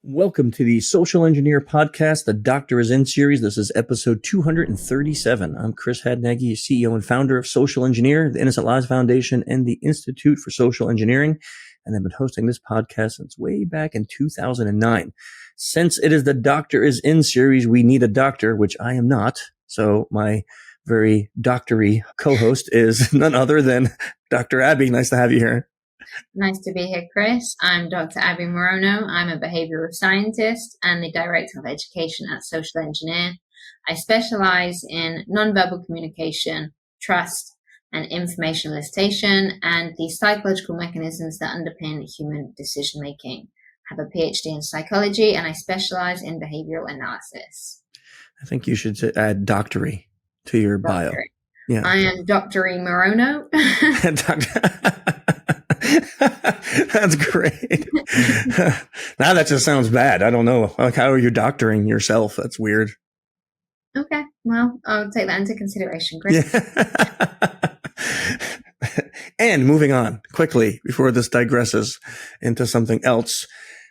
Welcome to the Social Engineer Podcast, the Doctor is In series. This is episode 237. I'm Chris Hadnaghi, CEO and founder of Social Engineer, the Innocent Lives Foundation, and the Institute for Social Engineering. And I've been hosting this podcast since way back in 2009. Since it is the Doctor is In series, we need a doctor, which I am not. So my very doctory co-host is none other than Dr. Abbie. Nice to have you here. Nice to be here, Chris. I'm Dr. Abbie Maroño. I'm a behavioral scientist and the Director of Education at Social Engineer. I specialize in nonverbal communication, trust, and information elicitation, and the psychological mechanisms that underpin human decision-making. I have a PhD in psychology, and I specialize in behavioral analysis. I think you should add doctory to your bio. Yeah. I am Dr. Maroño. That's great. Now that just sounds bad. I don't know. Like, how are you doctoring yourself? That's weird. Okay. Well, I'll take that into consideration, Chris. Yeah. And moving on quickly before this digresses into something else,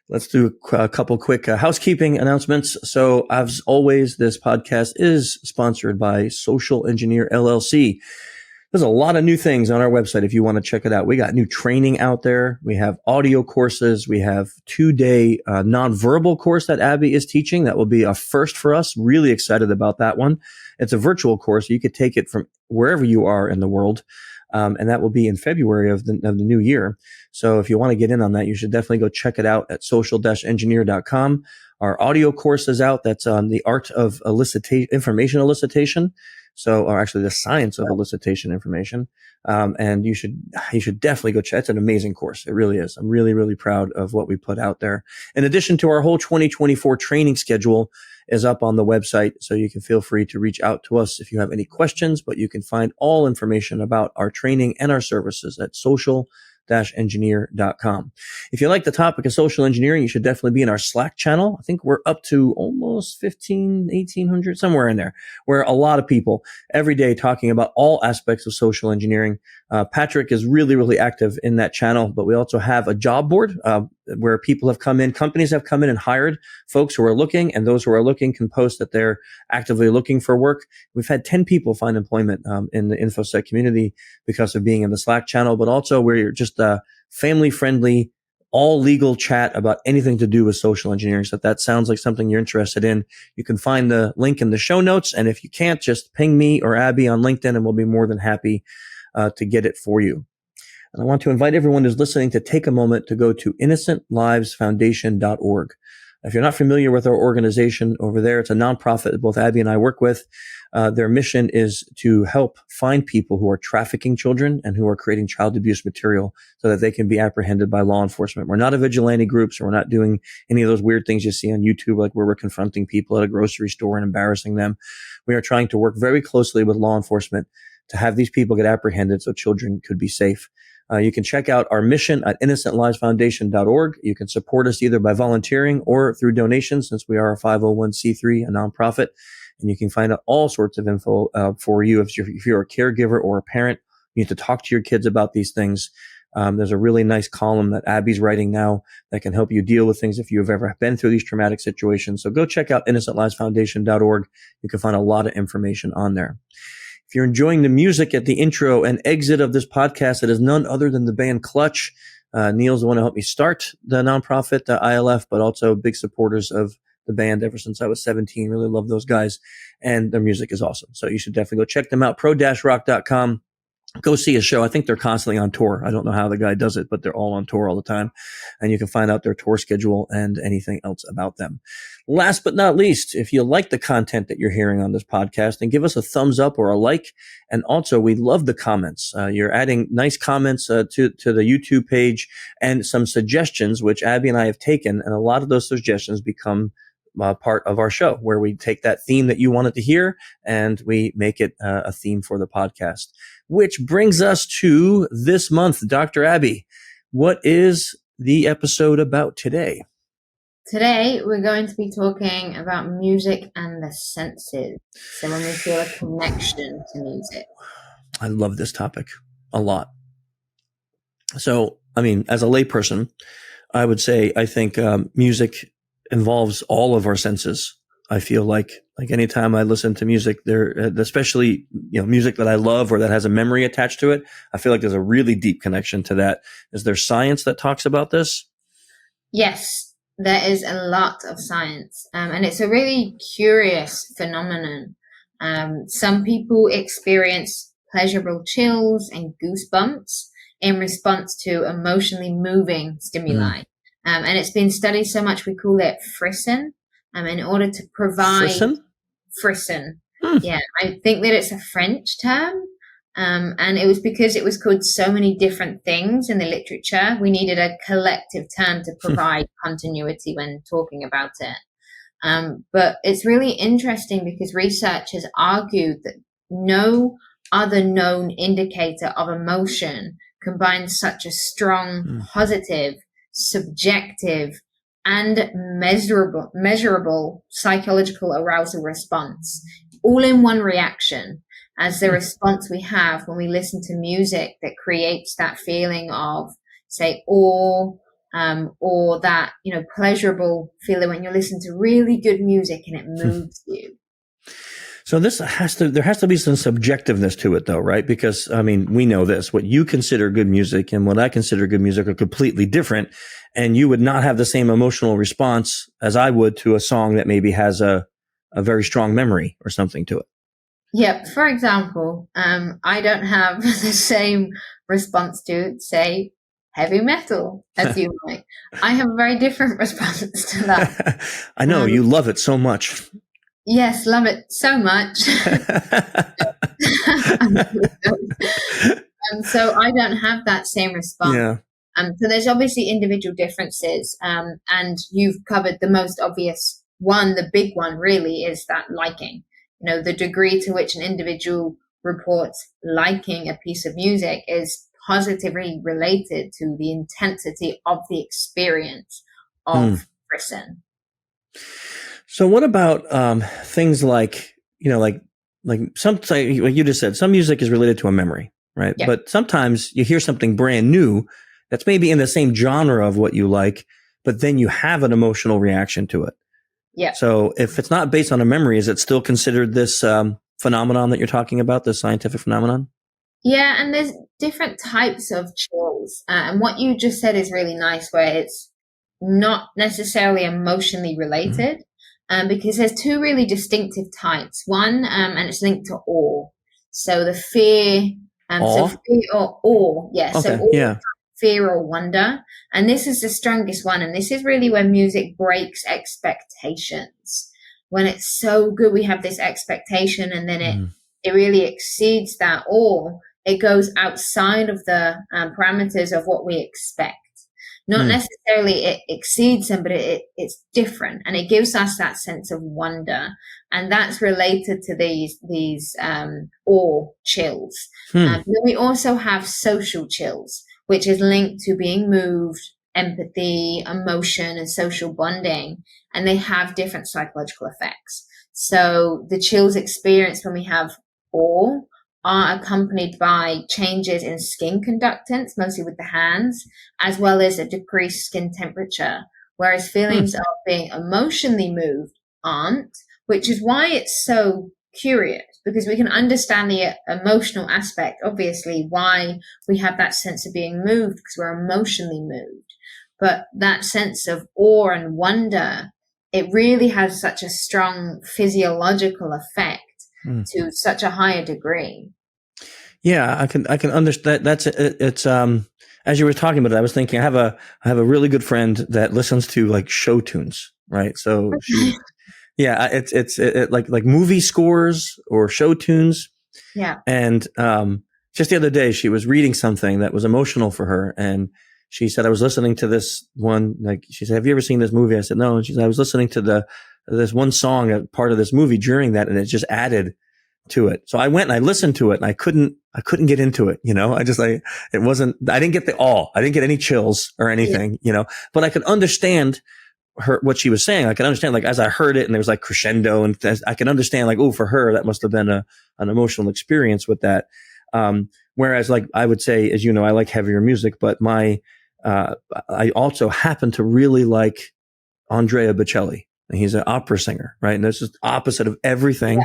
let's do a couple quick housekeeping announcements. So as always, this podcast is sponsored by Social Engineer LLC. There's a lot of new things on our website if you want to check it out. We got new training out there. We have audio courses. We have 2-day nonverbal course that Abbie is teaching. That will be a first for us. Really excited about that one. It's a virtual course. You could take it from wherever you are in the world. And that will be in February of the new year. So if you want to get in on that, you should definitely go check it out at social-engineer.com. Our audio course is out. That's on the art of information elicitation. So, or actually the science of elicitation information. And you should definitely go check. It's an amazing course. It really is. I'm really, really proud of what we put out there. In addition to our whole 2024 training schedule is up on the website. So you can feel free to reach out to us if you have any questions, but you can find all information about our training and our services at social-engineer.com. If you like the topic of social engineering, you should definitely be in our Slack channel. I think we're up to almost 1,800, somewhere in there, where a lot of people every day talking about all aspects of social engineering. Patrick is really, really active in that channel, but we also have a job board where people have come in, companies have come in and hired folks who are looking, and those who are looking can post that they're actively looking for work. We've had 10 people find employment in the InfoSec community because of being in the Slack channel, but also we're just family-friendly, all legal chat about anything to do with social engineering. So if that sounds like something you're interested in, you can find the link in the show notes. And if you can't, just ping me or Abbie on LinkedIn, and we'll be more than happy to get it for you. And I want to invite everyone who's listening to take a moment to go to innocentlivesfoundation.org. If you're not familiar with our organization over there, it's a nonprofit that both Abbie and I work with. Their mission is to help find people who are trafficking children and who are creating child abuse material so that they can be apprehended by law enforcement. We're not a vigilante group, so we're not doing any of those weird things you see on YouTube, like where we're confronting people at a grocery store and embarrassing them. We are trying to work very closely with law enforcement to have these people get apprehended so children could be safe. You can check out our mission at innocentlivesfoundation.org. You can support us either by volunteering or through donations, since we are a 501c3, a nonprofit. And you can find out all sorts of info for you. If you're a caregiver or a parent, you need to talk to your kids about these things. There's a really nice column that Abbie's writing now that can help you deal with things if you've ever been through these traumatic situations. So go check out innocentlivesfoundation.org. You can find a lot of information on there. If you're enjoying the music at the intro and exit of this podcast, it is none other than the band Clutch. Neil's the one who helped me start the nonprofit, the ILF, but also big supporters of the band ever since I was 17. Really love those guys, and their music is awesome. So you should definitely go check them out. pro-rock.com. Go see a show. I think they're constantly on tour. I don't know how the guy does it, but they're all on tour all the time. And you can find out their tour schedule and anything else about them. Last but not least, if you like the content that you're hearing on this podcast, then give us a thumbs up or a like. And also, we love the comments. You're adding nice comments to the YouTube page and some suggestions, which Abbie and I have taken. And a lot of those suggestions become part of our show, where we take that theme that you wanted to hear and we make it a theme for the podcast. Which brings us to this month. Dr. Abbie, what is the episode about today? Today, we're going to be talking about music and the senses. So when we feel a connection to music. I love this topic a lot. So, I mean, as a layperson, I would say I think music involves all of our senses. I feel like anytime I listen to music, there, especially, music that I love or that has a memory attached to it, I feel like there's a really deep connection to that. Is there science that talks about this? Yes, there is a lot of science, and it's a really curious phenomenon. Some people experience pleasurable chills and goosebumps in response to emotionally moving stimuli. And it's been studied so much, we call it frisson, in order to provide frisson. Yeah, I think that it's a French term. And it was because it was called so many different things in the literature. We needed a collective term to provide continuity when talking about it. But it's really interesting because researchers argued that no other known indicator of emotion combines such a strong, positive, subjective, and measurable psychological arousal response, all in one reaction, as the response we have when we listen to music that creates that feeling of, say, awe, or that, pleasurable feeling when you listen to really good music and it moves you. So there has to be some subjectiveness to it though, right? Because, we know this, what you consider good music and what I consider good music are completely different. And you would not have the same emotional response as I would to a song that maybe has a very strong memory or something to it. Yep. For example, I don't have the same response to, say, heavy metal as you might. I have a very different response to that. I know you love it so much. Yes, love it so much. So I don't have that same response. Yeah. So there's obviously individual differences, and you've covered the most obvious one. The big one really is that liking. The degree to which an individual reports liking a piece of music is positively related to the intensity of the experience of frisson. So what about things like, like you just said, some music is related to a memory, right? Yeah. But sometimes you hear something brand new that's maybe in the same genre of what you like, but then you have an emotional reaction to it. Yeah. So if it's not based on a memory, is it still considered this phenomenon that you're talking about, this scientific phenomenon? Yeah, and there's different types of chills. And what you just said is really nice, where it's not necessarily emotionally related, because there's two really distinctive types. One, and it's linked to awe. So the fear, Awe? so fear or awe, yeah. Okay, so awe, yeah. fear or wonder. And this is the strongest one. And this is really when music breaks expectations. When it's so good, we have this expectation, and then it really exceeds that awe. It goes outside of the parameters of what we expect. Not necessarily it exceeds them, but it's different, and it gives us that sense of wonder, and that's related to these awe chills. Then we also have social chills, which is linked to being moved, empathy, emotion, and social bonding, and they have different psychological effects. So the chills experienced when we have awe are accompanied by changes in skin conductance, mostly with the hands, as well as a decreased skin temperature, whereas feelings of being emotionally moved aren't, which is why it's so curious, because we can understand the emotional aspect, obviously, why we have that sense of being moved, because we're emotionally moved. But that sense of awe and wonder, it really has such a strong physiological effect to such a higher degree. Yeah, I can understand. It's as you were talking about it, I was thinking I have a really good friend that listens to like show tunes, right? So it's like movie scores or show tunes. Yeah. And just the other day, she was reading something that was emotional for her, and she said, "I was listening to this one." Like she said, "Have you ever seen this movie?" I said, "No." And she said, "I was listening to this one song, a part of this movie during that, and it just added to it." So I went and I listened to it, and I couldn't get into it. I didn't get the awe. I didn't get any chills or anything, but I could understand what she was saying. I could understand, like, as I heard it and there was like crescendo, and I could understand, like, oh, for her, that must have been an emotional experience with that. Whereas, like, I would say, as you know, I like heavier music, but I also happen to really like Andrea Bocelli. And he's an opera singer, right? And this is opposite of everything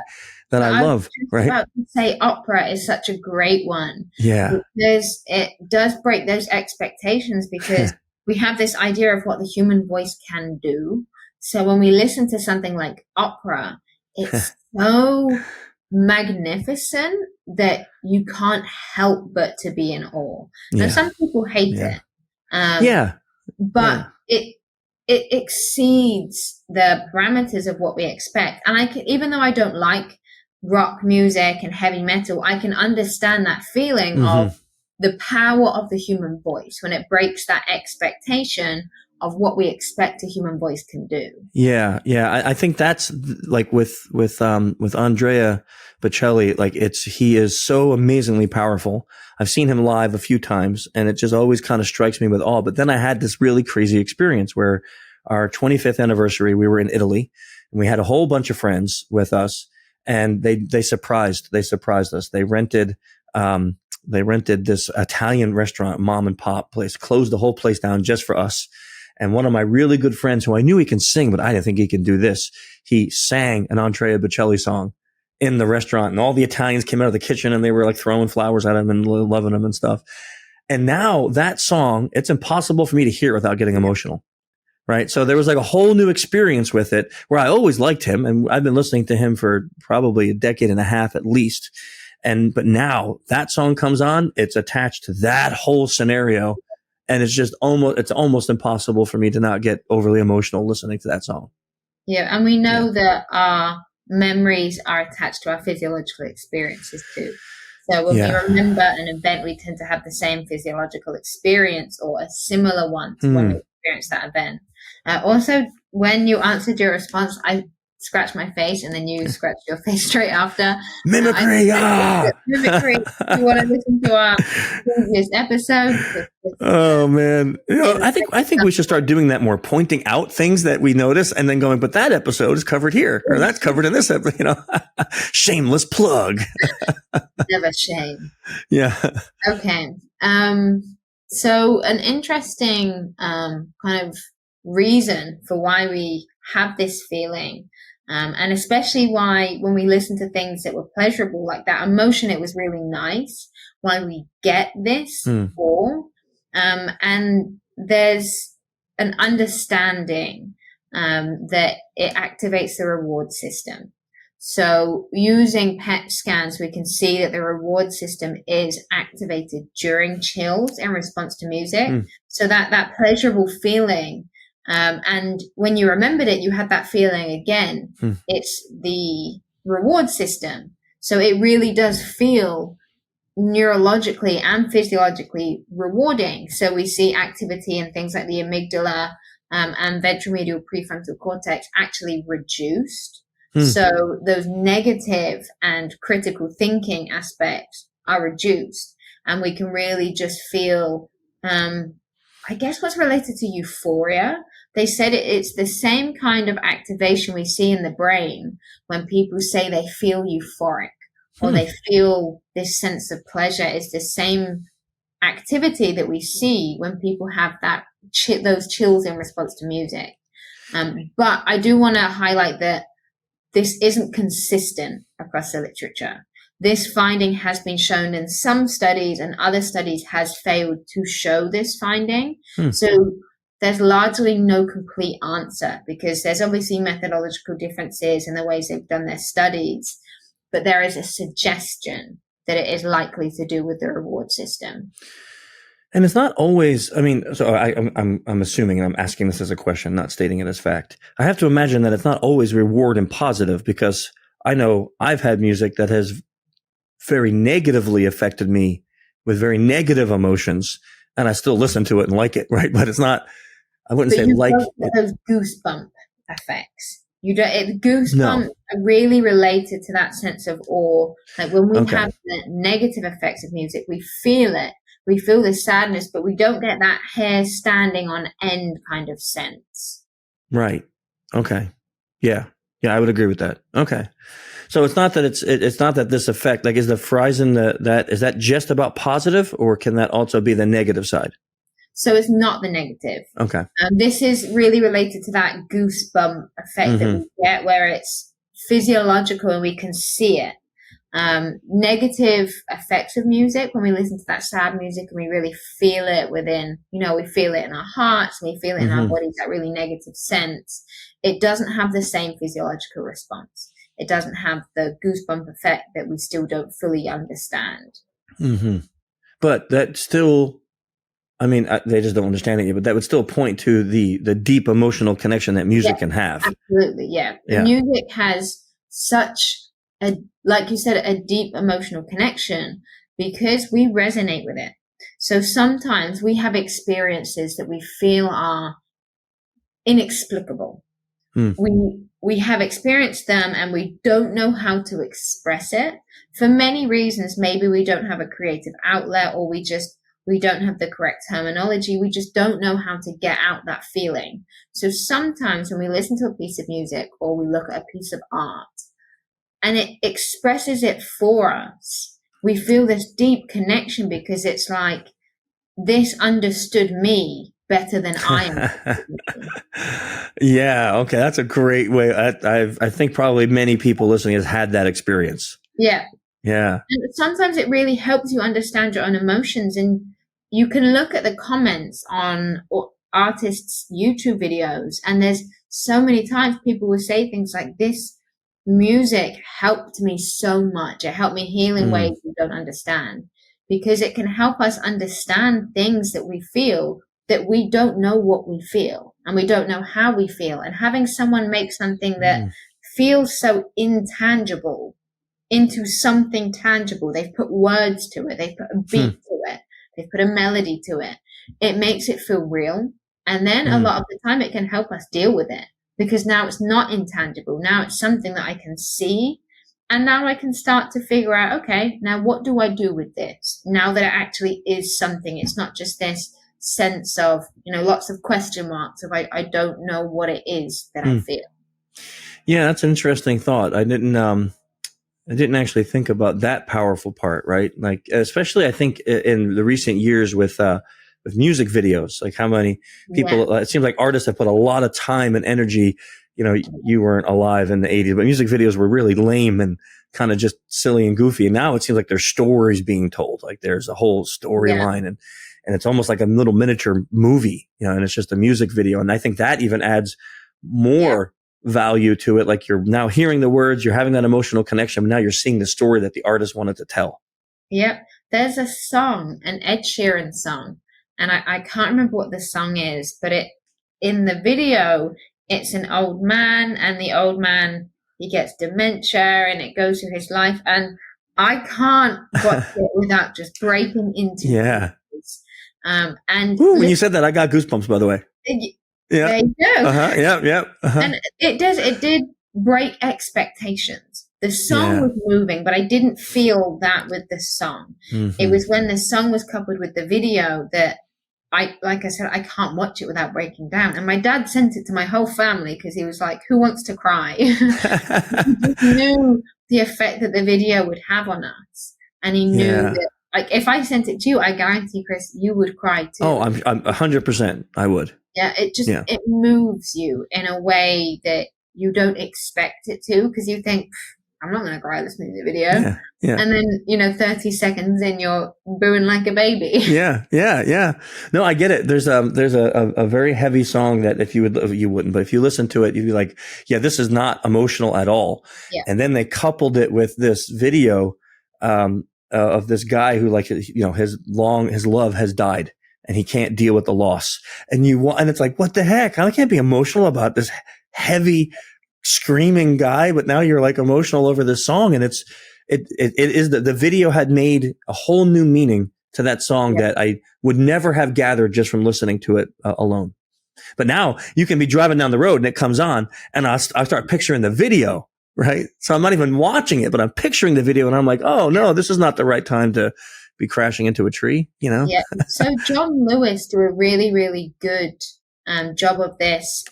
that I love, right? About to say opera is such a great one. Yeah. Because it does break those expectations, because we have this idea of what the human voice can do. So when we listen to something like opera, it's so magnificent that you can't help but to be in awe. Now, some people hate it. But it exceeds the parameters of what we expect. And even though I don't like rock music and heavy metal, I can understand that feeling of the power of the human voice when it breaks that expectation of what we expect a human voice can do. Yeah. I think that's like with Andrea Bocelli, like he is so amazingly powerful. I've seen him live a few times, and it just always kind of strikes me with awe. But then I had this really crazy experience where our 25th anniversary, we were in Italy, and we had a whole bunch of friends with us, and they surprised us. They rented this Italian restaurant, mom and pop place, closed the whole place down just for us. And one of my really good friends, who I knew he can sing, but I didn't think he could do this, he sang an Andrea Bocelli song in the restaurant, and all the Italians came out of the kitchen and they were like throwing flowers at him and loving him and stuff. And now that song, it's impossible for me to hear without getting emotional. Right. So there was like a whole new experience with it, where I always liked him, and I've been listening to him for probably a decade and a half at least. But now that song comes on, it's attached to that whole scenario. And it's almost impossible for me to not get overly emotional listening to that song. Yeah. And we know that our memories are attached to our physiological experiences too. So when we remember an event, we tend to have the same physiological experience, or a similar one to when we experienced that event. Also, when you answered your response, I scratched my face, and then you scratched your face straight after. Mimicry! Mimicry. If you want to listen to our previous episode. Oh man, I think we should start doing that more, pointing out things that we notice, and then going, but that episode is covered here, or that's covered in this episode. Shameless plug. Never shame. Yeah. Okay. So an interesting kind of reason for why we have this feeling, and especially why when we listen to things that were pleasurable, like that emotion, it was really nice, why we get this awe. And there's an understanding that it activates the reward system. So using PET scans, we can see that the reward system is activated during chills in response to music. So that pleasurable feeling, and when you remembered it, you had that feeling again. It's the reward system. So it really does feel neurologically and physiologically rewarding. So we see activity in things like the amygdala and ventromedial prefrontal cortex actually reduced. So those negative and critical thinking aspects are reduced, and we can really just feel, I guess, what's related to euphoria. They said it's the same kind of activation we see in the brain when people say they feel euphoric or they feel this sense of pleasure. It's the same activity that we see when people have those chills in response to music. But I do want to highlight that this isn't consistent across the literature. This finding has been shown in some studies, and other studies has failed to show this finding. So there's largely no complete answer, because there's obviously methodological differences in the ways they've done their studies, but there is a suggestion that it is likely to do with the reward system. And it's not always, so I'm assuming, and I'm asking this as a question, not stating it as fact. I have to imagine that it's not always reward and positive, because I know I've had music that has very negatively affected me with very negative emotions, and I still listen to it and like it, right? But it's not, I wouldn't say like those goosebump effects. Goosebumps are really related to that sense of awe. Like when we have the negative effects of music, we feel it. We feel the sadness, but we don't get that hair standing on end kind of sense. Right. Okay. Yeah. I would agree with that. Okay. So it's not that it's not that this effect, like, is the Friesen is that just about positive, or can that also be the negative side? So it's not the negative. Okay. This is really related to that goosebump effect that we get, where it's physiological and we can see it. Negative effects of music, when we listen to that sad music and we really feel it within, we feel it in our hearts, and we feel it in our bodies, that really negative sense, it doesn't have the same physiological response. It doesn't have the goosebump effect that we still don't fully understand. But that still, they just don't understand it yet, but that would still point to the deep emotional connection that music can have. Absolutely, yeah. Music has such like you said, a deep emotional connection because we resonate with it. So sometimes we have experiences that we feel are inexplicable. We have experienced them and we don't know how to express it for many reasons. Maybe we don't have a creative outlet, or we don't have the correct terminology. We just don't know how to get out that feeling. So sometimes when we listen to a piece of music or we look at a piece of art, and it expresses it for us, we feel this deep connection because it's like, this understood me better than I am. Yeah, okay, that's a great way. I think probably many people listening has had that experience. Yeah. And sometimes it really helps you understand your own emotions, and you can look at the comments on artists' YouTube videos, and there's so many times people will say things like, this music helped me so much. It helped me heal in ways we don't understand, because it can help us understand things that we feel, that we don't know what we feel and we don't know how we feel. And having someone make something that feels so intangible into something tangible, they've put words to it, they've put a beat to it, they've put a melody to it, it makes it feel real. And then a lot of the time it can help us deal with it, because now it's not intangible. Now it's something that I can see. And now I can start to figure out, okay, now what do I do with this? Now that it actually is something, it's not just this sense of, lots of question marks of I don't know what it is that I feel. Yeah, that's an interesting thought. I didn't actually think about that powerful part, right? Like, especially I think in the recent years with music videos, like how many people, it seems like artists have put a lot of time and energy. You weren't alive in the 80s, but music videos were really lame and kind of just silly and goofy. And now it seems like there's stories being told, like there's a whole storyline and it's almost like a little miniature movie, and it's just a music video. And I think that even adds more value to it. Like, you're now hearing the words, you're having that emotional connection, but now you're seeing the story that the artist wanted to tell. Yep. There's a song, an Ed Sheeran song, and I can't remember what the song is, but in the video, it's an old man, and the old man, he gets dementia and it goes through his life. And I can't watch it without just breaking into tears. And when you said that, I got goosebumps, by the way. There you go. And it did break expectations. The song was moving, but I didn't feel that with the song. It was when the song was coupled with the video that like I said, I can't watch it without breaking down. And my dad sent it to my whole family because he was like, who wants to cry? He just knew the effect that the video would have on us. And he knew that, like, if I sent it to you, I guarantee, Chris, you would cry too. Oh, I'm 100%. I would. Yeah, it moves you in a way that you don't expect it to, because you think, I'm not going to cry this music video. And then, 30 seconds in, you're booing like a baby. No, I get it. There's a very heavy song that if you wouldn't, but if you listen to it, you'd be like, yeah, this is not emotional at all. Yeah. And then they coupled it with this video, of this guy who, like, his love has died and he can't deal with the loss. And it's like, what the heck? I can't be emotional about this heavy screaming guy, but now you're like emotional over this song. And it is the video had made a whole new meaning to that song that I would never have gathered just from listening to it alone. But now you can be driving down the road and it comes on and I start picturing the video, right? So I'm not even watching it, but I'm picturing the video and I'm like, oh no, this is not the right time to be crashing into a tree, Yeah. So John Lewis do a really, really good job of this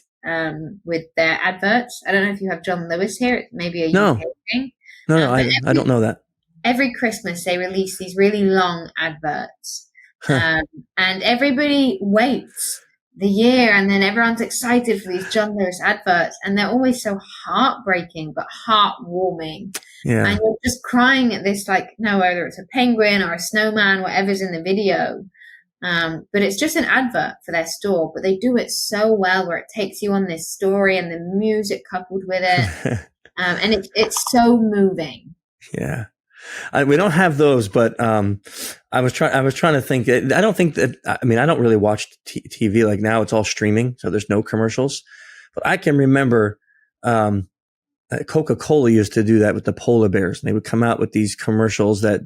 with their adverts. I don't know if you have John Lewis here. It may be a UK thing. No, I don't know that. Every Christmas they release these really long adverts. And everybody waits the year, and then everyone's excited for these John Lewis adverts, and they're always so heartbreaking but heartwarming. Yeah. And you're just crying at this, like, no, whether it's a penguin or a snowman, whatever's in the video. But it's just an advert for their store, but they do it so well, where it takes you on this story and the music coupled with it. And it's so moving. Yeah. We don't have those, but I was trying to think. I don't think that. I mean, I don't really watch TV like now. It's all streaming, so there's no commercials. But I can remember Coca-Cola used to do that with the polar bears. And they would come out with these commercials that,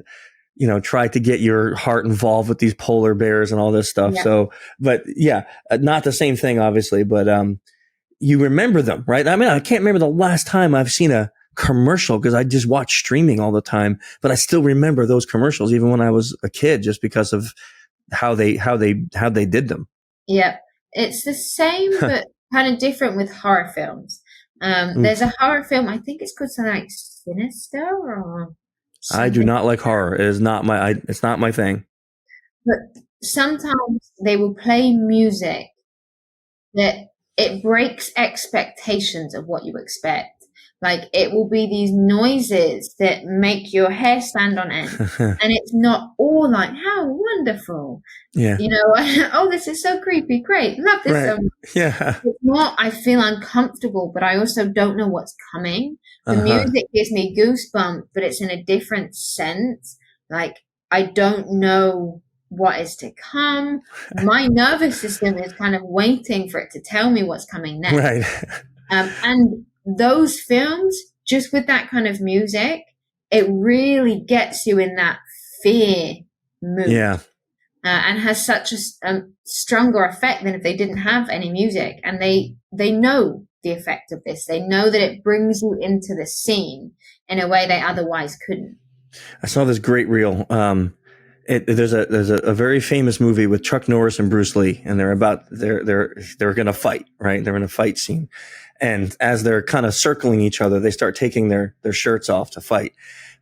you know, try to get your heart involved with these polar bears and all this stuff. Yeah. So, but yeah, not the same thing, obviously. But you remember them, right? I mean, I can't remember the last time I've seen a commercial, because I just watch streaming all the time, but I still remember those commercials even when I was a kid, just because of how they did them. Yeah, it's the same but kind of different with horror films. There's a horror film, I think it's called something like Sinister or something. I do not like horror. It is not it's not my thing. But sometimes they will play music that it breaks expectations of what you expect. Like, it will be these noises that make your hair stand on end. And it's not all like, how wonderful. Yeah. You know, oh, this is so creepy. Great. Love this so much. Yeah. It's more, I feel uncomfortable, but I also don't know what's coming. The music gives me goosebumps, but it's in a different sense. Like, I don't know what is to come. My nervous system is kind of waiting for it to tell me what's coming next. Right. And those films, just with that kind of music, it really gets you in that fear mood. Yeah. And has such a stronger effect than if they didn't have any music. And they know the effect of this. They know that it brings you into the scene in a way they otherwise couldn't. I saw this great reel. There's a very famous movie with Chuck Norris and Bruce Lee, and they're going to fight, right? They're in a fight scene. And as they're kind of circling each other, they start taking their shirts off to fight.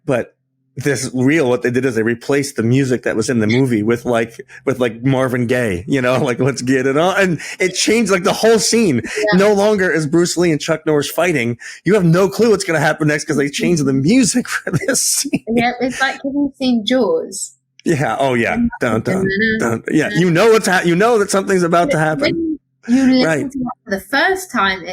But this reel, what they did is they replaced the music that was in the movie with like Marvin Gaye, you know, like let's get it on. And it changed like the whole scene. Yeah. No longer is Bruce Lee and Chuck Norris fighting. You have no clue what's going to happen next because they changed the music for this scene. Yeah, it's like, have you seen Jaws? Yeah. Oh yeah. Dun, dun, dun. Yeah. You know you know that something's about to happen. When you listen to it for the first time,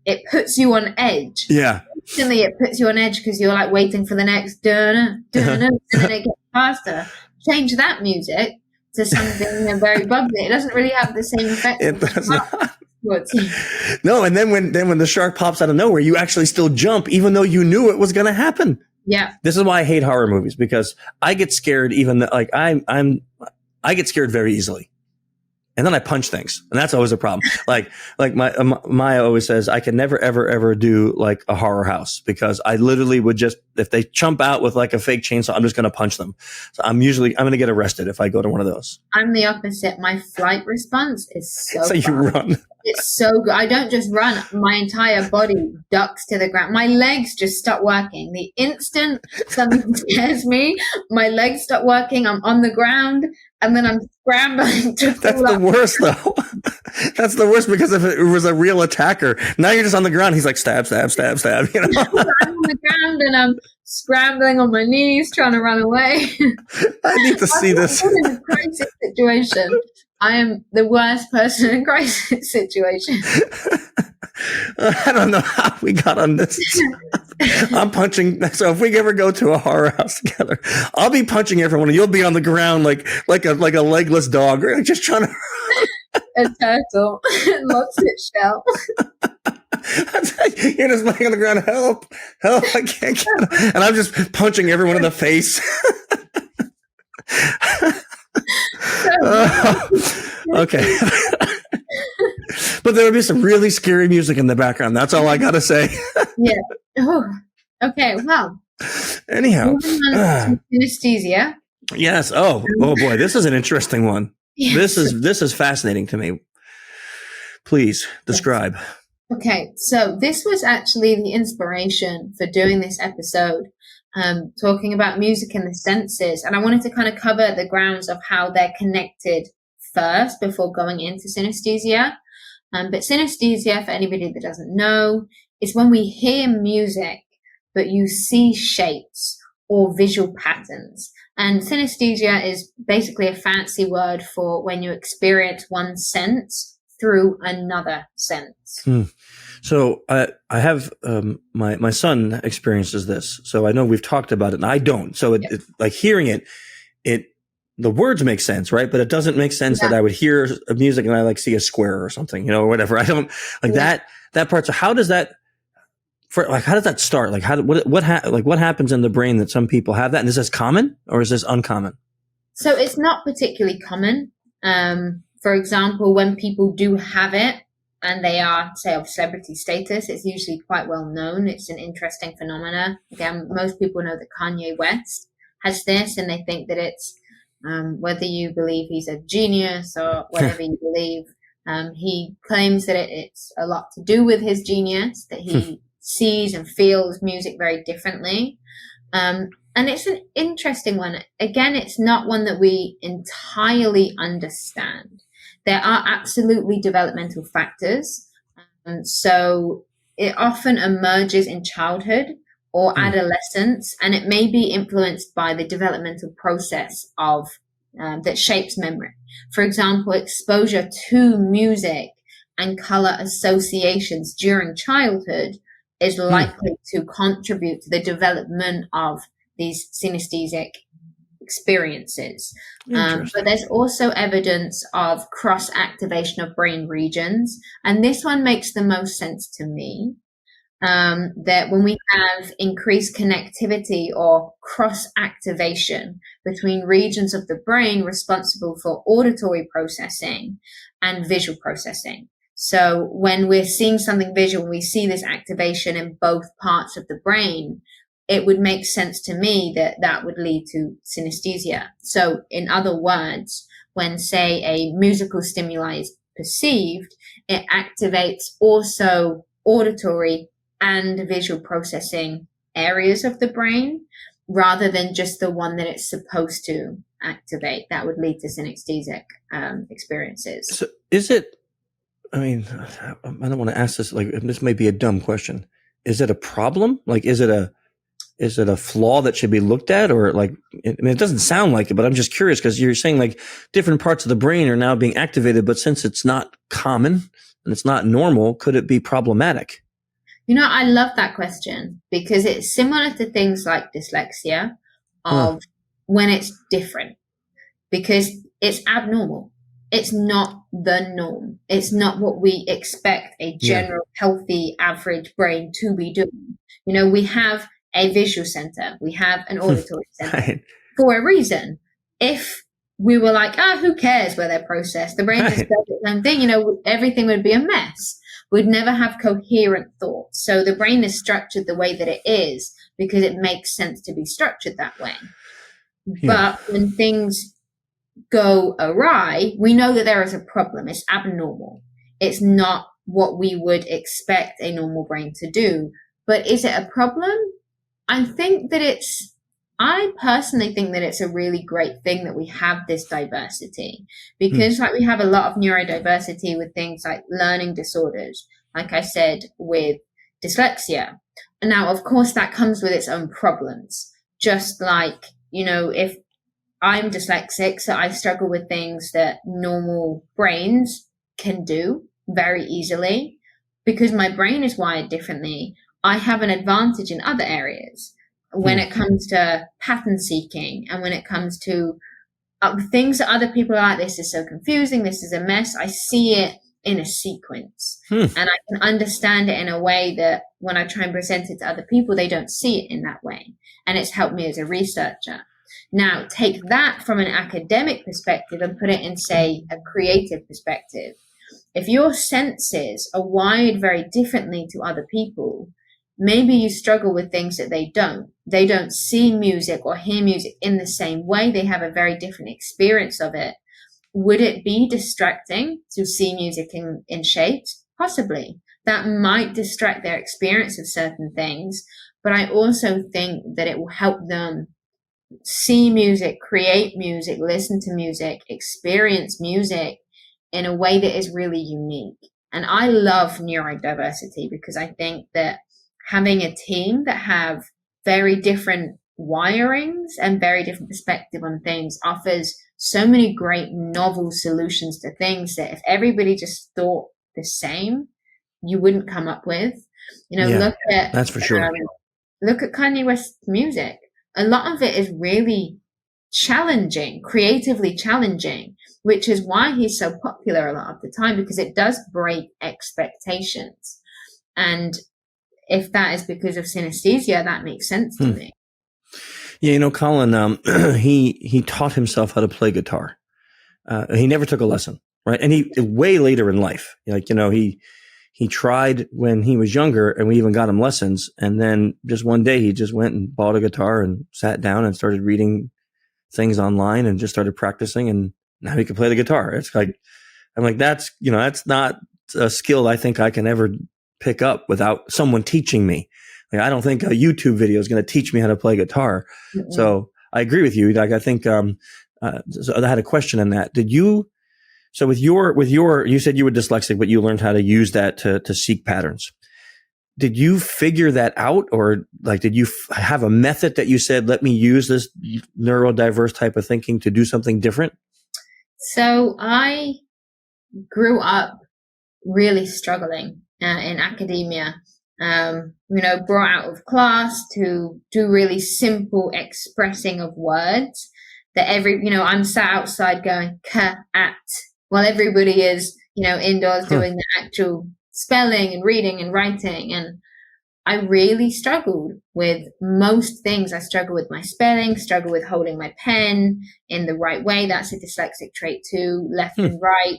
it puts you on edge. Yeah. Instantly, it puts you on edge because you're like waiting for the next and then it gets faster. Change that music to something very bubbly. It doesn't really have the same effect. It does not. No, and then when the shark pops out of nowhere, you actually still jump, even though you knew it was going to happen. Yeah. This is why I hate horror movies, because I get scared. I get scared very easily. And then I punch things, and that's always a problem. like Maya always says, I can never, ever, ever do like a horror house, because I literally would just, if they jump out with like a fake chainsaw, I'm just going to punch them. So I'm going to get arrested if I go to one of those. I'm the opposite. My flight response is so So you run. It's so good. I don't just run. My entire body ducks to the ground. My legs just stop working. The instant something scares me, my legs stop working. I'm on the ground, and then I'm scrambling to That's the worst, though. That's the worst, because if it was a real attacker, now you're just on the ground. He's like, stab, stab, stab, stab. You know? I'm on the ground, and I'm scrambling on my knees, trying to run away. I need to see this. I'm in a crisis situation. I am the worst person in a crisis situation. I don't know how we got on this. I'm punching. So if we ever go to a horror house together, I'll be punching everyone, and you'll be on the ground like a legless dog, just trying to. A turtle lost its shell. You're just laying on the ground. Help! I can't get him. And I'm just punching everyone in the face. Okay. But there would be some really scary music in the background. That's all I got to say. Yeah. Oh, okay. Well. Anyhow. Synesthesia. Yes. Oh boy. This is an interesting one. Yes. This is fascinating to me. Please describe. Yes. Okay. So this was actually the inspiration for doing this episode. talking about music and the senses. And I wanted to kind of cover the grounds of how they're connected first before going into synesthesia. But synesthesia, for anybody that doesn't know, is when we hear music, but you see shapes or visual patterns. And synesthesia is basically a fancy word for when you experience one sense through another sense. So I have my son experiences this. So I know we've talked about it, and I don't. So it, like hearing it the words make sense, right? But it doesn't make sense that I would hear music and I like see a square or something, you know, or whatever. I don't like that part. So how does that? How does that start? Like what happens in the brain that some people have that? And is this common or is this uncommon? So it's not particularly common. For example, when people do have it and they are, say, of celebrity status, it's usually quite well known. It's an interesting phenomena. Again, most people know that Kanye West has this, and they think that it's whether you believe he's a genius or whatever you believe. He claims that it's a lot to do with his genius, that he sees and feels music very differently. And it's an interesting one. Again, it's not one that we entirely understand. There are absolutely developmental factors. So it often emerges in childhood or adolescence, and it may be influenced by the developmental process of that shapes memory. For example, exposure to music and color associations during childhood is likely to contribute to the development of these synesthesic experiences. But there's also evidence of cross-activation of brain regions, and this one makes the most sense to me. That when we have increased connectivity or cross-activation between regions of the brain responsible for auditory processing and visual processing. So when we're seeing something visual, we see this activation in both parts of the brain, it would make sense to me that that would lead to synesthesia. So in other words, when, say, a musical stimuli is perceived, it activates also auditory and visual processing areas of the brain rather than just the one that it's supposed to activate. That would lead to synesthesic experiences. So is it, I mean, I don't want to ask this, like, this may be a dumb question. Is it a problem? Like, is it a flaw that should be looked at? Or like, I mean, it doesn't sound like it, but I'm just curious because you're saying like different parts of the brain are now being activated, but since it's not common and it's not normal, could it be problematic? You know, I love that question because it's similar to things like dyslexia of when it's different, because it's abnormal. It's not the norm. It's not what we expect a general healthy average brain to be doing. You know, we have a visual center. We have an auditory center for a reason. If we were like, who cares where they're processed? The brain just does its own thing. You know, everything would be a mess. We'd never have coherent thoughts. So the brain is structured the way that it is because it makes sense to be structured that way. But when things go awry, we know that there is a problem. It's abnormal. It's not what we would expect a normal brain to do. But is it a problem? I personally think that it's a really great thing that we have this diversity because like we have a lot of neurodiversity with things like learning disorders, like I said, with dyslexia. And now, of course, that comes with its own problems. Just like, you know, if I'm dyslexic, so I struggle with things that normal brains can do very easily because my brain is wired differently. I have an advantage in other areas. When it comes to pattern seeking and when it comes to things that other people are like, this is so confusing, this is a mess, I see it in a sequence. And I can understand it in a way that when I try and present it to other people, they don't see it in that way. And it's helped me as a researcher. Now, take that from an academic perspective and put it in, say, a creative perspective. If your senses are wired very differently to other people, maybe you struggle with things that they don't. They don't see music or hear music in the same way. They have a very different experience of it. Would it be distracting to see music in shapes? Possibly. That might distract their experience of certain things, but I also think that it will help them see music, create music, listen to music, experience music in a way that is really unique. And I love neurodiversity because I think that having a team that have very different wirings and very different perspective on things offers so many great novel solutions to things that if everybody just thought the same, you wouldn't come up with. Yeah, that's for sure. Look at Kanye West's music. A lot of it is really challenging, creatively challenging, which is why he's so popular a lot of the time, because it does break expectations. And if that is because of synesthesia, that makes sense to me. Yeah, Colin, he taught himself how to play guitar. He never took a lesson, right? And he way later in life, he tried when he was younger, and we even got him lessons. And then just one day he just went and bought a guitar and sat down and started reading things online and just started practicing. And now he can play the guitar. It's like, I'm like, that's not a skill I think I can ever pick up without someone teaching me. Like, I don't think a YouTube video is going to teach me how to play guitar. Mm-hmm. So I agree with you. Like, I think, so I had a question on that. So with your, you said you were dyslexic, but you learned how to use that to seek patterns. Did you figure that out, or like, did you have a method that you said, let me use this neurodiverse type of thinking to do something different? So I grew up really struggling in academia, brought out of class to do really simple expressing of words that I'm sat outside going, at, while everybody is, indoors doing the actual spelling and reading and writing. And I really struggled with most things. I struggle with my spelling, struggle with holding my pen in the right way. That's a dyslexic trait too. Left and right,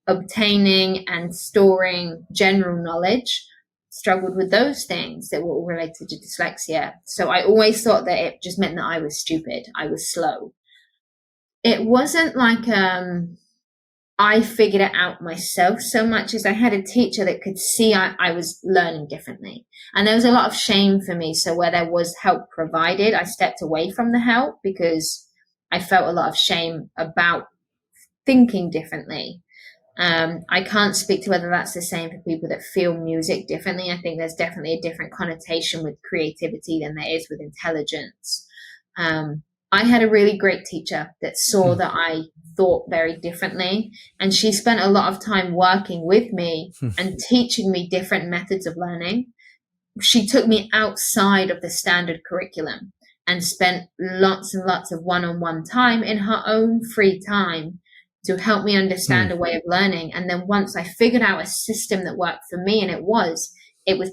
obtaining and storing general knowledge. Struggled with those things that were all related to dyslexia. So I always thought that it just meant that I was stupid. I was slow. It wasn't like I figured it out myself so much as I had a teacher that could see I was learning differently. And there was a lot of shame for me. So where there was help provided, I stepped away from the help because I felt a lot of shame about thinking differently. I can't speak to whether that's the same for people that feel music differently. I think there's definitely a different connotation with creativity than there is with intelligence. I had a really great teacher that saw that I thought very differently, and she spent a lot of time working with me and teaching me different methods of learning. She took me outside of the standard curriculum and spent lots and lots of one-on-one time in her own free time to help me understand a way of learning. And then once I figured out a system that worked for me, and it was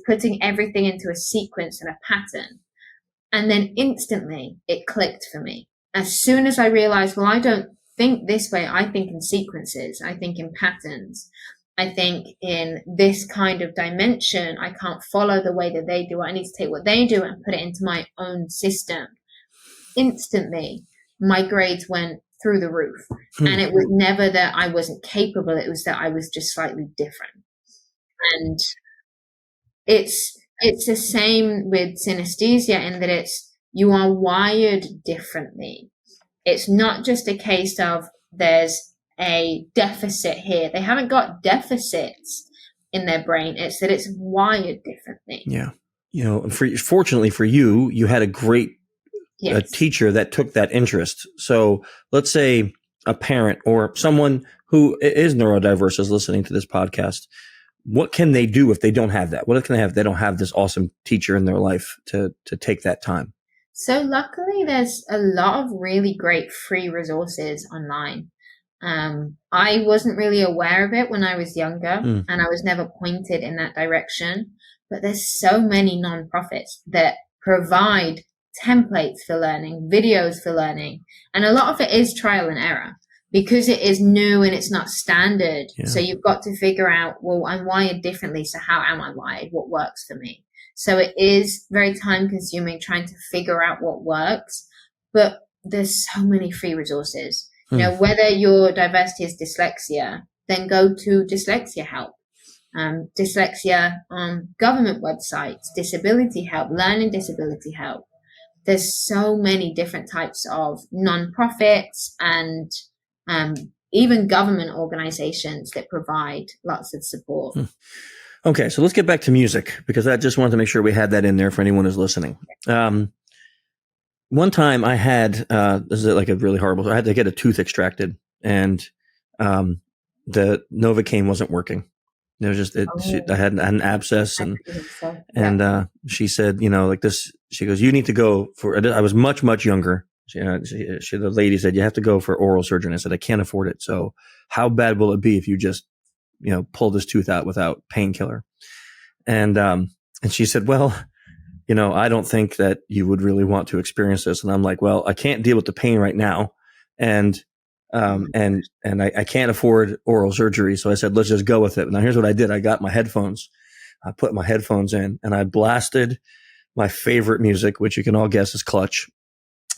putting everything into a sequence and a pattern. And then instantly it clicked for me. As soon as I realized, well, I don't think this way. I think in sequences. I think in patterns. I think in this kind of dimension. I can't follow the way that they do. I need to take what they do and put it into my own system. Instantly, my grades went through the roof. And it was never that I wasn't capable. It was that I was just slightly different. And it's the same with synesthesia in that you are wired differently. It's not just a case of there's a deficit here. They haven't got deficits in their brain. It's that it's wired differently. Yeah. Fortunately for you, you had a great a teacher that took that interest. So let's say a parent or someone who is neurodiverse is listening to this podcast. What can they do if they don't have that? What can they have if they don't have this awesome teacher in their life to take that time? So luckily, there's a lot of really great free resources online. I wasn't really aware of it when I was younger, and I was never pointed in that direction. But there's so many nonprofits that provide templates for learning, videos for learning, and a lot of it is trial and error. Because it is new and it's not standard. Yeah. So you've got to figure out, well, I'm wired differently. So how am I wired? What works for me? So it is very time consuming trying to figure out what works, but there's so many free resources. Whether your diversity is dyslexia, then go to dyslexia help. dyslexia on government websites, disability help, learning disability help. There's so many different types of non-profits and even government organizations that provide lots of support. Okay, so let's get back to music, because I just wanted to make sure we had that in there for anyone who's listening. One time I had, this is like a really horrible, I had to get a tooth extracted, and the Novocaine wasn't working. It was just, I had an abscess, and she said, like this, she goes, you need to go for, I was much, much younger. The lady said, you have to go for oral surgery. And I said, I can't afford it. So how bad will it be if you just, pull this tooth out without painkiller? And she said, well, I don't think that you would really want to experience this. And I'm like, well, I can't deal with the pain right now. And I can't afford oral surgery. So I said, let's just go with it. Now here's what I did. I got my headphones. I put my headphones in and I blasted my favorite music, which you can all guess is Clutch.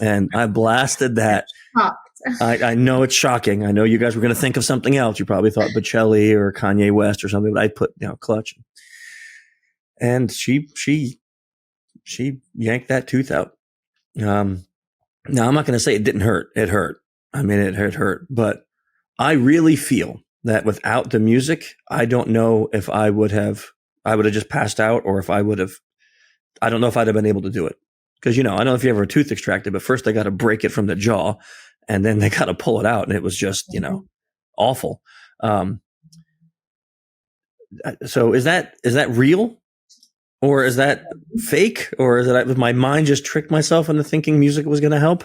And I blasted that. I know it's shocking. I know you guys were going to think of something else. You probably thought Bocelli or Kanye West or something, but I put, Clutch. And she yanked that tooth out. Now I'm not going to say it didn't hurt. It hurt. I mean, it hurt, but I really feel that without the music, I don't know if I would have just passed out, or if I don't know if I'd have been able to do it. Because, I don't know if you ever a tooth extracted, but first they got to break it from the jaw, and then they got to pull it out. And it was just, awful. So is that real, or is that fake, or is it my mind just tricked myself into thinking music was going to help?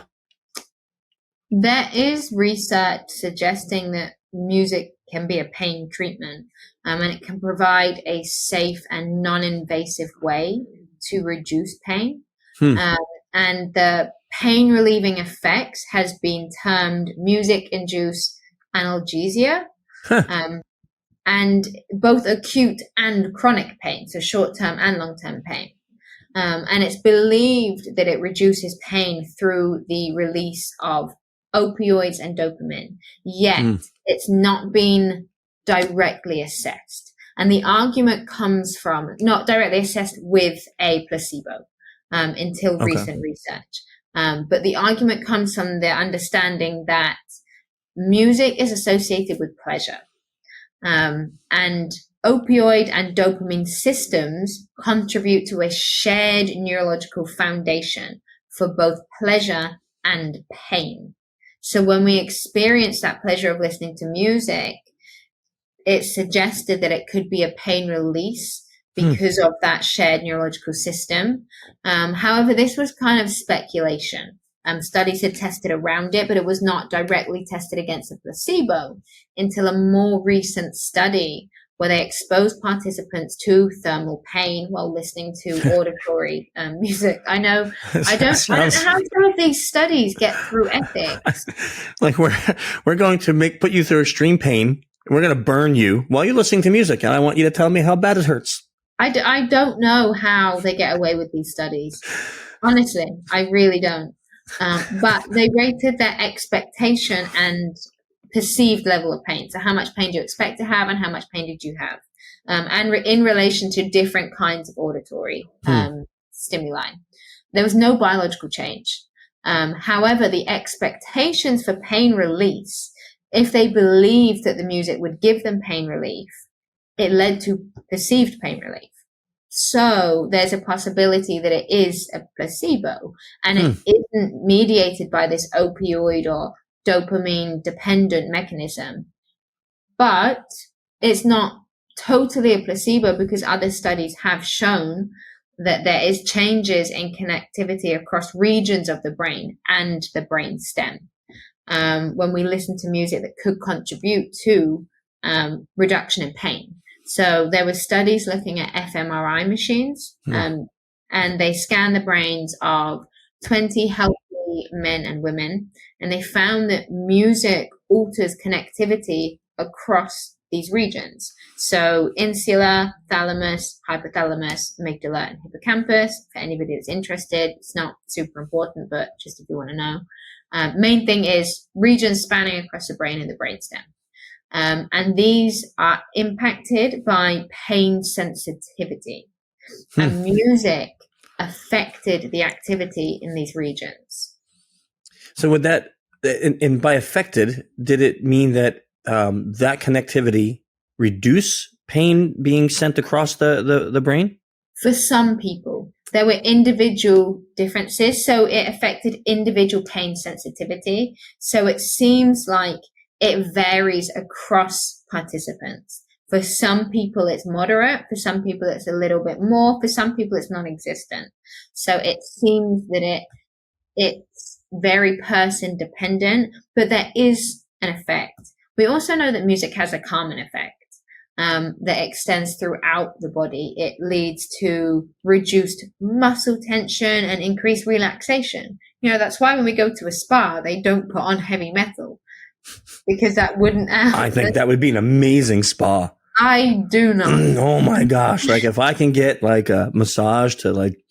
There is research suggesting that music can be a pain treatment, and it can provide a safe and non-invasive way to reduce pain. And the pain relieving effects has been termed music-induced analgesia, and both acute and chronic pain, so short-term and long-term pain. And it's believed that it reduces pain through the release of opioids and dopamine, yet it's not been directly assessed. And the argument comes from not directly assessed with a placebo until recent research. But the argument comes from the understanding that music is associated with pleasure. And opioid and dopamine systems contribute to a shared neurological foundation for both pleasure and pain. So when we experience that pleasure of listening to music, it's suggested that it could be a pain release because of that shared neurological system. However, this was kind of speculation. Studies had tested around it, but it was not directly tested against a placebo until a more recent study where they exposed participants to thermal pain while listening to auditory music. I know, I don't know how some of these studies get through ethics. Like we're going to put you through extreme pain, and we're going to burn you while you're listening to music, and I want you to tell me how bad it hurts. I don't know how they get away with these studies. Honestly, I really don't. But they rated their expectation and perceived level of pain. So how much pain do you expect to have, and how much pain did you have? And in relation to different kinds of auditory stimuli. There was no biological change. However, the expectations for pain release, if they believed that the music would give them pain relief, it led to perceived pain relief. So there's a possibility that it is a placebo, and it isn't mediated by this opioid or dopamine dependent mechanism. But it's not totally a placebo, because other studies have shown that there is changes in connectivity across regions of the brain and the brain stem when we listen to music that could contribute to reduction in pain. So there were studies looking at fMRI machines, and they scanned the brains of 20 healthy men and women, and they found that music alters connectivity across these regions. So insula, thalamus, hypothalamus, amygdala, and hippocampus. For anybody that's interested, it's not super important, but just if you want to know. Main thing is regions spanning across the brain and the brainstem. And these are impacted by pain sensitivity. And music affected the activity in these regions. So would that, and by affected, did it mean that that connectivity reduce pain being sent across the brain? For some people, there were individual differences. So it affected individual pain sensitivity. So it seems like it varies across participants. For some people, it's moderate. For some people, it's a little bit more. For some people, it's non-existent. So it seems that it's very person dependent, but there is an effect. We also know that music has a calming effect that extends throughout the body. It leads to reduced muscle tension and increased relaxation. That's why when we go to a spa, they don't put on heavy metal, because that wouldn't happen. I think that would be an amazing spa. I do not. Oh my gosh. Like if I can get like a massage to like,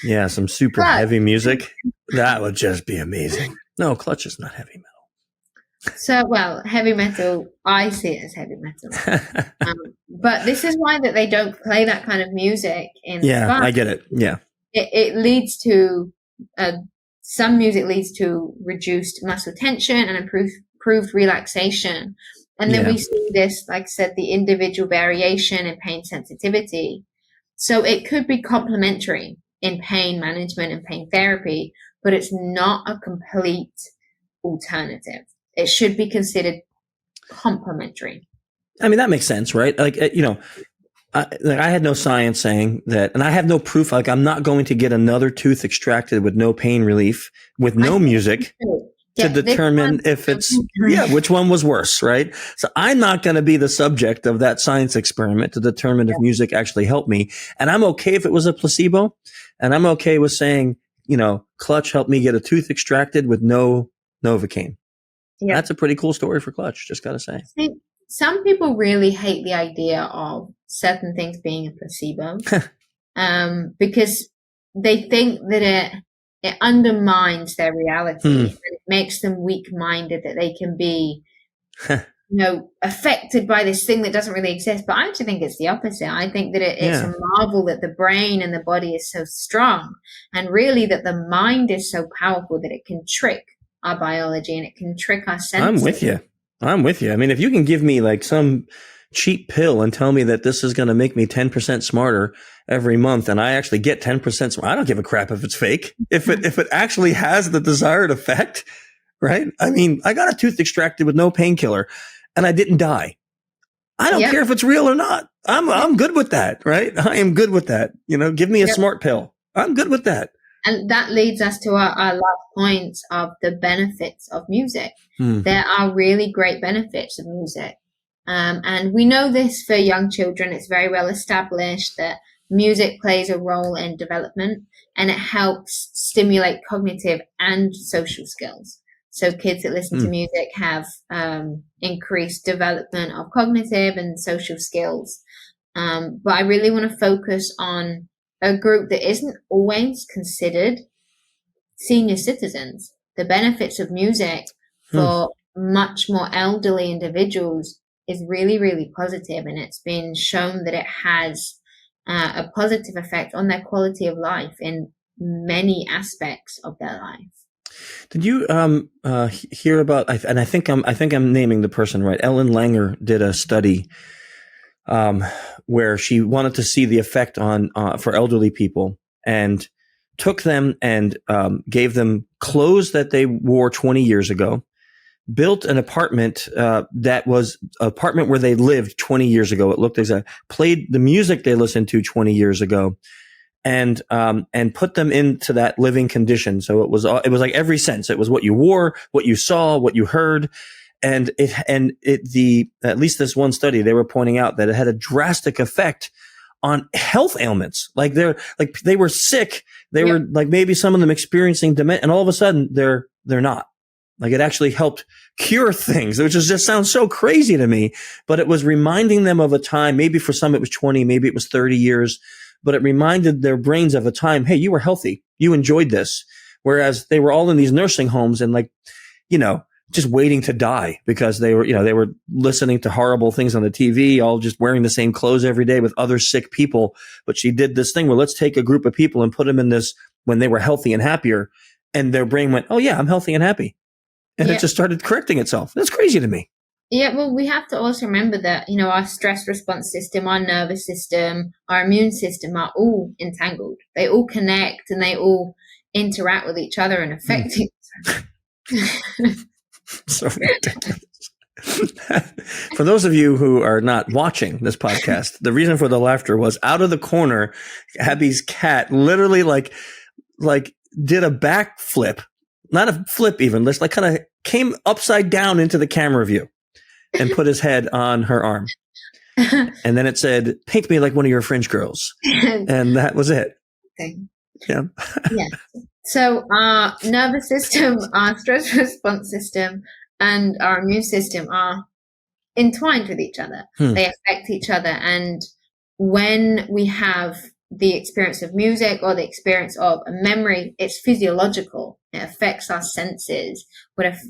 yeah, some super heavy music, that would just be amazing. No, Clutch is not heavy metal. So, well, heavy metal, I see it as heavy metal. But this is why that they don't play that kind of music in Yeah, spa. I get it. Yeah. It leads to, some music leads to reduced muscle tension and improved relaxation. And then we see this, like I said, the individual variation in pain sensitivity. So it could be complementary in pain management and pain therapy, but it's not a complete alternative. It should be considered complementary. I mean, that makes sense, right? Like, I had no science saying that, and I have no proof. Like, I'm not going to get another tooth extracted with no pain relief, with no music to determine if it's, which one was worse, right? So I'm not going to be the subject of that science experiment to determine if music actually helped me. And I'm okay if it was a placebo. And I'm okay with saying, Clutch helped me get a tooth extracted with no Novocaine. Yeah. That's a pretty cool story for Clutch, just got to say. Some people really hate the idea of certain things being a placebo because they think that it undermines their reality. And it makes them weak-minded, that they can be, affected by this thing that doesn't really exist. But I actually think it's the opposite. I think that it's a marvel that the brain and the body is so strong, and really that the mind is so powerful that it can trick our biology and it can trick our senses. I'm with you. I mean, if you can give me like some cheap pill and tell me that this is going to make me 10% smarter every month, and I actually get 10% smarter, I don't give a crap if it's fake. If it actually has the desired effect, right? I mean, I got a tooth extracted with no painkiller and I didn't die. I don't care if it's real or not. I'm good with that, right? I am good with that. Give me a smart pill. I'm good with that. And that leads us to our last point of the benefits of music. There are really great benefits of music. And we know this for young children. It's very well established that music plays a role in development, and it helps stimulate cognitive and social skills. So kids that listen to music have increased development of cognitive and social skills. But I really want to focus on a group that isn't always considered: senior citizens. The benefits of music for much more elderly individuals is really, really positive, and it's been shown that it has a positive effect on their quality of life in many aspects of their life. Did you hear about? And I think I'm naming the person right. Ellen Langer did a study where she wanted to see the effect on for elderly people, and took them and gave them clothes that they wore 20 years ago, built an apartment that was an apartment where they lived 20 years ago. It looked exact, played the music they listened to 20 years ago, and put them into that living condition. So it was like every sense. It was what you wore, what you saw, what you heard. And at least this one study, they were pointing out that it had a drastic effect on health ailments. Like they were sick. They were like maybe some of them experiencing dementia, and all of a sudden they're not. Like it actually helped cure things, which just sounds so crazy to me. But it was reminding them of a time, maybe for some it was 20, maybe it was 30 years, but it reminded their brains of a time, hey, you were healthy. You enjoyed this. Whereas they were all in these nursing homes and just waiting to die because they were listening to horrible things on the TV, all just wearing the same clothes every day with other sick people. But she did this thing where let's take a group of people and put them in this when they were healthy and happier. And their brain went, oh yeah, I'm healthy and happy. And it just started correcting itself. That's crazy to me. Yeah, well, we have to also remember that, our stress response system, our nervous system, our immune system are all entangled. They all connect and they all interact with each other and affect each other. So ridiculous. For those of you who are not watching this podcast, the reason for the laughter was out of the corner, Abbie's cat literally like did a backflip, not a flip even, just like kind of came upside down into the camera view and put his head on her arm. And then it said, paint me like one of your French girls. And that was it. Okay. Yeah. Yeah. So our nervous system, our stress response system, and our immune system are entwined with each other. They affect each other. And when we have the experience of music or the experience of a memory, it's physiological. It affects our senses,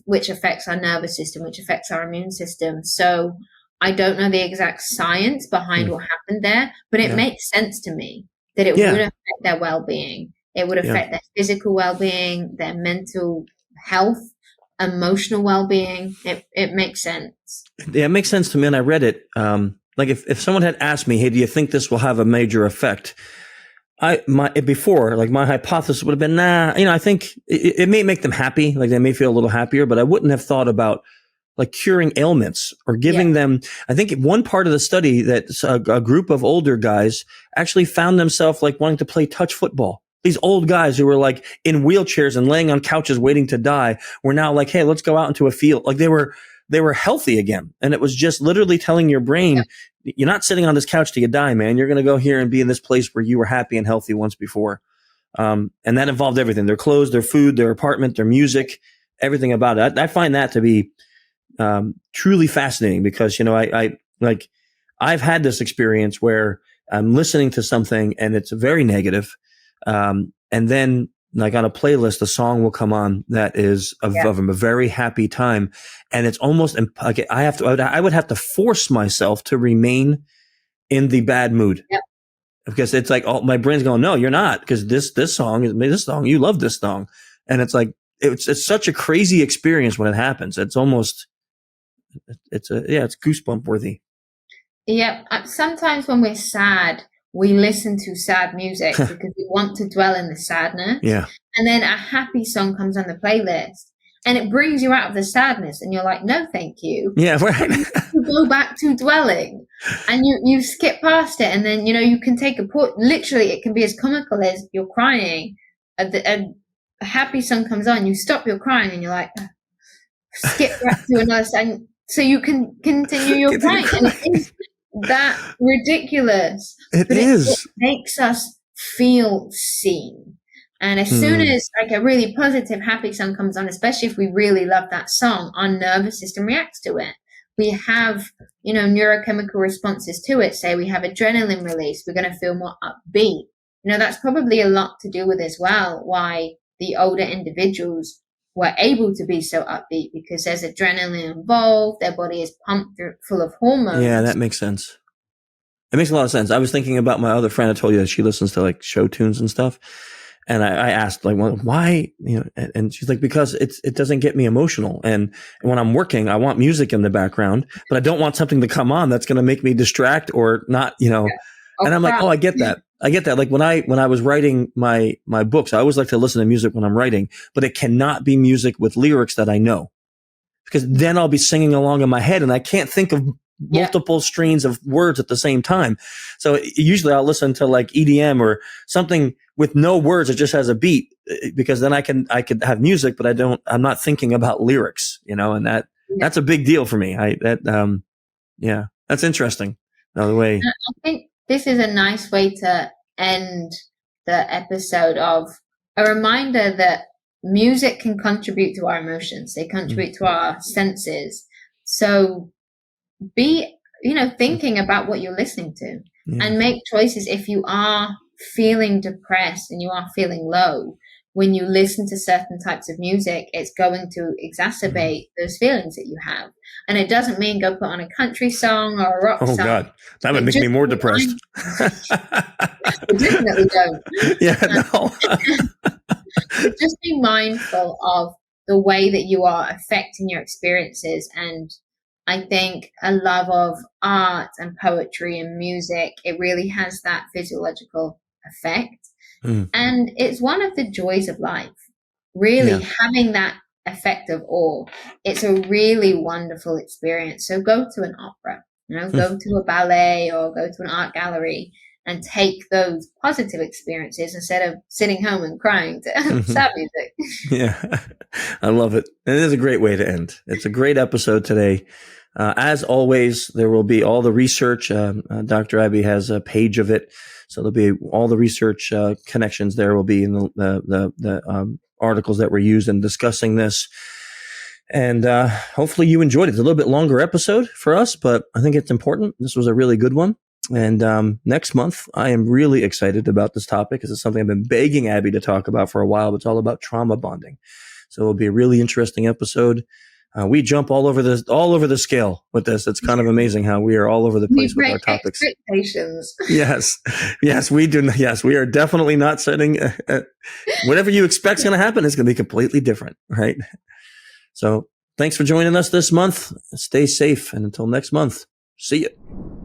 which affects our nervous system, which affects our immune system. So I don't know the exact science behind what happened there, but it makes sense to me that it would affect their well-being. It would affect their physical well-being, their mental health, emotional well-being. It makes sense. Yeah, it makes sense to me. And I read it. Like if someone had asked me, hey, do you think this will have a major effect? My hypothesis would have been, nah, I think it may make them happy. Like they may feel a little happier, but I wouldn't have thought about like curing ailments or giving them. I think one part of the study that a group of older guys actually found themselves like wanting to play touch football. These old guys who were like in wheelchairs and laying on couches waiting to die were now like, hey, let's go out into a field. Like they were healthy again. And it was just literally telling your brain, you're not sitting on this couch till you die, man. You're going to go here and be in this place where you were happy and healthy once before. And that involved everything, their clothes, their food, their apartment, their music, everything about it. I find that to be truly fascinating because, I've had this experience where I'm listening to something and it's very negative. And then like on a playlist, a song will come on that is of a very happy time. And it's almost like I would have to force myself to remain in the bad mood because it's like, my brain's going, no, you're not. Cause this song, you love this song. And it's like, it's such a crazy experience when it happens. It's almost, it's goosebump worthy. Yeah. Sometimes when we're sad, we listen to sad music because we want to dwell in the sadness. Yeah. And then a happy song comes on the playlist and it brings you out of the sadness and you're like, no, thank you. Yeah, right. You go back to dwelling and you skip past it. And then, you can take literally it can be as comical as you're crying. A happy song comes on, you stop your crying and you're like, skip back to another song so you can continue your crying. And it is that ridiculous. It is. It makes us feel seen. And as soon as like a really positive, happy song comes on, especially if we really love that song, our nervous system reacts to it. We have, neurochemical responses to it. Say we have adrenaline release, we're going to feel more upbeat. That's probably a lot to do with as well why the older individuals were able to be so upbeat because there's adrenaline involved. Their body is pumped full of hormones. Yeah, that makes sense. It makes a lot of sense. I was thinking about my other friend. I told you that she listens to like show tunes and stuff. And I asked like, well, why, and she's like, because it doesn't get me emotional. And when I'm working, I want music in the background, but I don't want something to come on that's going to make me distract or not, and I'm like, oh, I get that. Like when I was writing my books, I always like to listen to music when I'm writing, but it cannot be music with lyrics that I know because then I'll be singing along in my head and I can't think of multiple streams of words at the same time. So usually I'll listen to like EDM or something with no words. It just has a beat because then I could have music, but I'm not thinking about lyrics, and that's a big deal for me. That's interesting. The way I think this is a nice way to end the episode of a reminder that music can contribute to our emotions. They contribute to our senses. So be, thinking about what you're listening to and make choices. If you are feeling depressed and you are feeling low, when you listen to certain types of music, it's going to exacerbate those feelings that you have. And it doesn't mean go put on a country song or a rock song. Oh God, that would make me more depressed. Definitely don't. Yeah, no. But just be mindful of the way that you are affecting your experiences. And I think a love of art and poetry and music, it really has that physiological effect. And it's one of the joys of life, really having that effect of awe. It's a really wonderful experience. So go to an opera, go to a ballet or go to an art gallery and take those positive experiences instead of sitting home and crying to sad music. Yeah, I love it. And it is a great way to end. It's a great episode today. As always, there will be all the research. Dr. Abbie has a page of it. So there'll be all the research connections there will be in the articles that were used in discussing this. And hopefully you enjoyed it. It's a little bit longer episode for us, but I think it's important. This was a really good one. And next month, I am really excited about this topic because it's something I've been begging Abbie to talk about for a while. But it's all about trauma bonding. So it'll be a really interesting episode. We jump all over the scale with this. It's kind of amazing how we are all over the place with our topics. Expectations. Yes, we do. Yes, we are definitely not setting whatever you expect is going to happen is going to be completely different, right? So thanks for joining us this month. Stay safe. And until next month, see you.